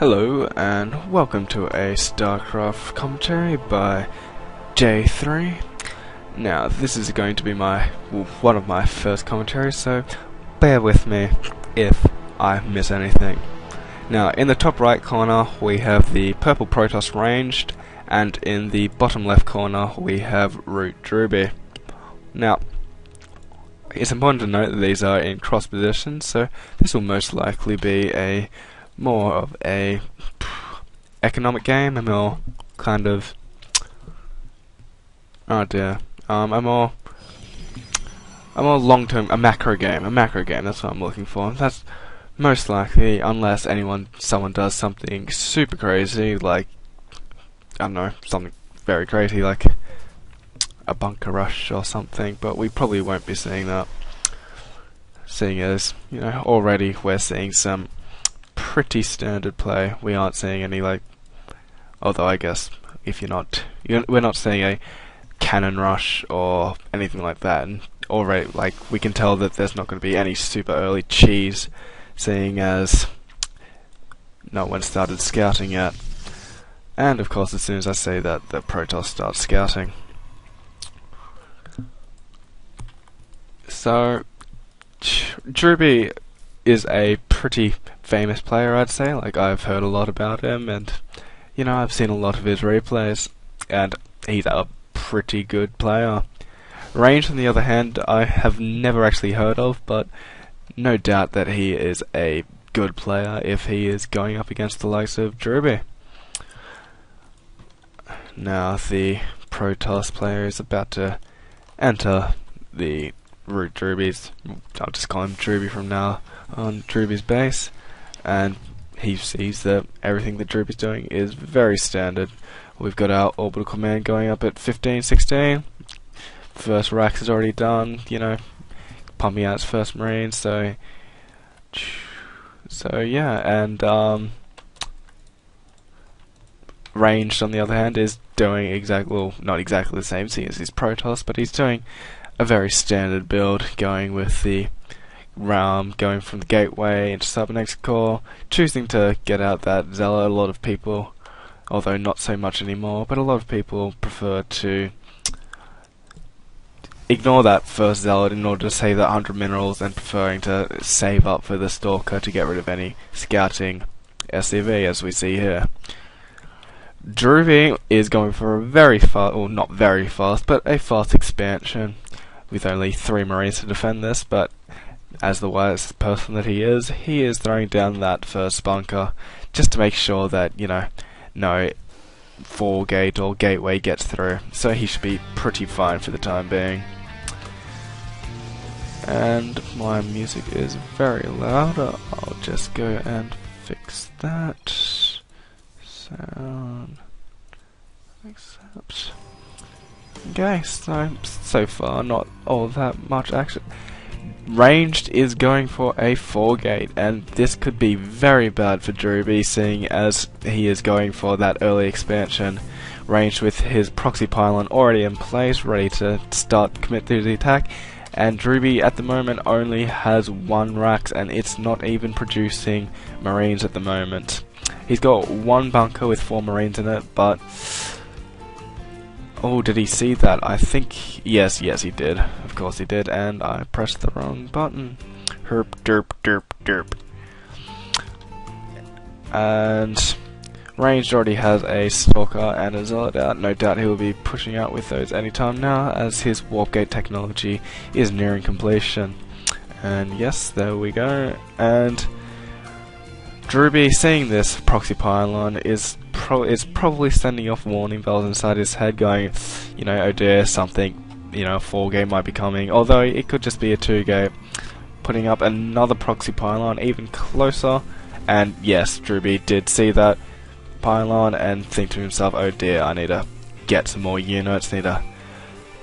Hello and welcome to a StarCraft commentary by J3. Now this is going to be one of my first commentaries, so bear with me if I miss anything. Now in the top right corner we have the purple Protoss ranged, and in the bottom left corner we have Root Druby. Now it's important to note that these are in cross positions, so this will most likely be more of a economic game, a more kind of a more long-term, a macro game. That's what I'm looking for. That's most likely, unless someone does something super crazy, like I don't know, something very crazy, like a bunker rush or something. But we probably won't be seeing that, seeing as already we're seeing some pretty standard play. We aren't seeing any although I guess if we're not seeing a cannon rush or anything like that, and already we can tell that there's not going to be any super early cheese, seeing as no one started scouting yet. And of course as soon as I say that, the Protoss starts scouting. So Druby is a pretty famous player, I'd say. I've heard a lot about him, and I've seen a lot of his replays, and he's a pretty good player. Range, on the other hand, I have never actually heard of, but no doubt that he is a good player if he is going up against the likes of Druby. Now the Protoss player is about to enter the Root Druby's, I'll just call him Druby from now on, Druby's base, and he sees that everything that Druby's doing is very standard. We've got our orbital command going up at 15-16. First Rax is already done, pumping out its first Marines, so yeah, and Ranged, on the other hand, is doing not exactly the same thing as his Protoss, but he's doing a very standard build, going with the realm, going from the gateway into Cybernetic Core, choosing to get out that Zealot. A lot of people, although not so much anymore, but a lot of people prefer to ignore that first Zealot in order to save that 100 minerals, and preferring to save up for the Stalker to get rid of any scouting SCV, as we see here. Druby is going for a very fast, or not very fast, but a fast expansion, with only 3 Marines to defend this, but as the wise person that he is throwing down that first bunker just to make sure that, no 4-gate or gateway gets through, so he should be pretty fine for the time being. And my music is very loud, I'll just go and fix that. Sound accept. Okay, so far not all that much action. Ranged is going for a 4-gate, and this could be very bad for Druby, seeing as he is going for that early expansion. Ranged with his proxy pylon already in place, ready to commit to the attack, and Druby at the moment only has 1 Rax, and it's not even producing Marines at the moment. He's got 1 bunker with 4 Marines in it, but oh, did he see that? I think yes, he did. Of course he did, and I pressed the wrong button. Herp derp derp derp. And Ranged already has a Stalker and a Zealot out. No doubt he will be pushing out with those anytime now, as his Warp Gate technology is nearing completion. And yes, there we go. And Druby, seeing this proxy pylon, is probably sending off warning bells inside his head, going, oh dear, something, a 4-gate might be coming, although it could just be a 2-gate. Putting up another proxy pylon even closer, and yes, Druby did see that pylon and think to himself, oh dear, I need to get some more units, need to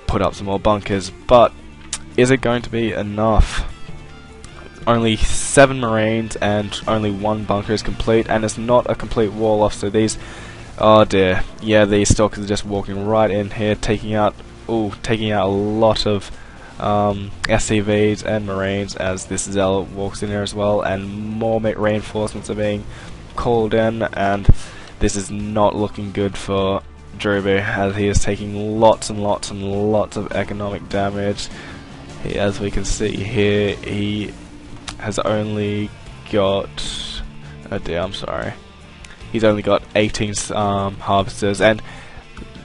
put up some more bunkers, but is it going to be enough? Only 7 Marines and only 1 bunker is complete, and it's not a complete wall off, so these, oh dear, yeah, these Stalkers are just walking right in here, taking out a lot of SCVs and Marines, as this Zealot walks in here as well, and more reinforcements are being called in, and this is not looking good for Druby, as he is taking lots and lots and lots of economic damage. As we can see here, he has only got... oh dear, I'm sorry. He's only got 18 harvesters, and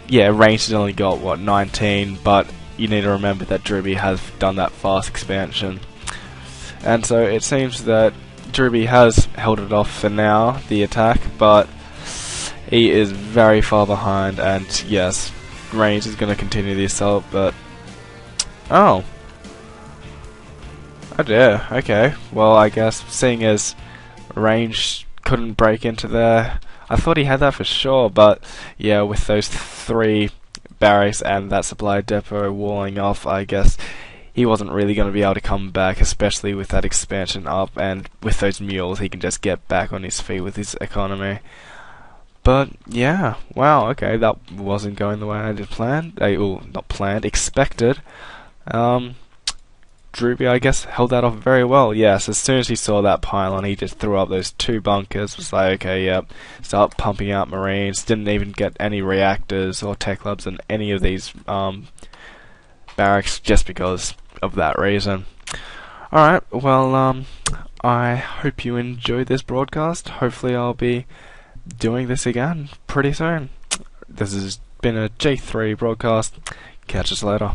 yeah, range has only got, what, 19, but you need to remember that Druby has done that fast expansion. And so it seems that Druby has held it off for now, the attack, but he is very far behind, and yes, range is going to continue the assault, but... oh dear, okay. Well, I guess, seeing as range couldn't break into there, I thought he had that for sure, but yeah, with those 3 barracks and that supply depot walling off, I guess he wasn't really going to be able to come back, especially with that expansion up, and with those mules he can just get back on his feet with his economy. But yeah, wow, okay, that wasn't going the way I did planned. Not planned, expected. Druby, I guess, held that off very well. Yes, as soon as he saw that pylon, he just threw up those 2 bunkers. Was like, okay, yep, start pumping out Marines. Didn't even get any reactors or tech labs in any of these barracks just because of that reason. Alright, well, I hope you enjoyed this broadcast. Hopefully I'll be doing this again pretty soon. This has been a J3 broadcast. Catch us later.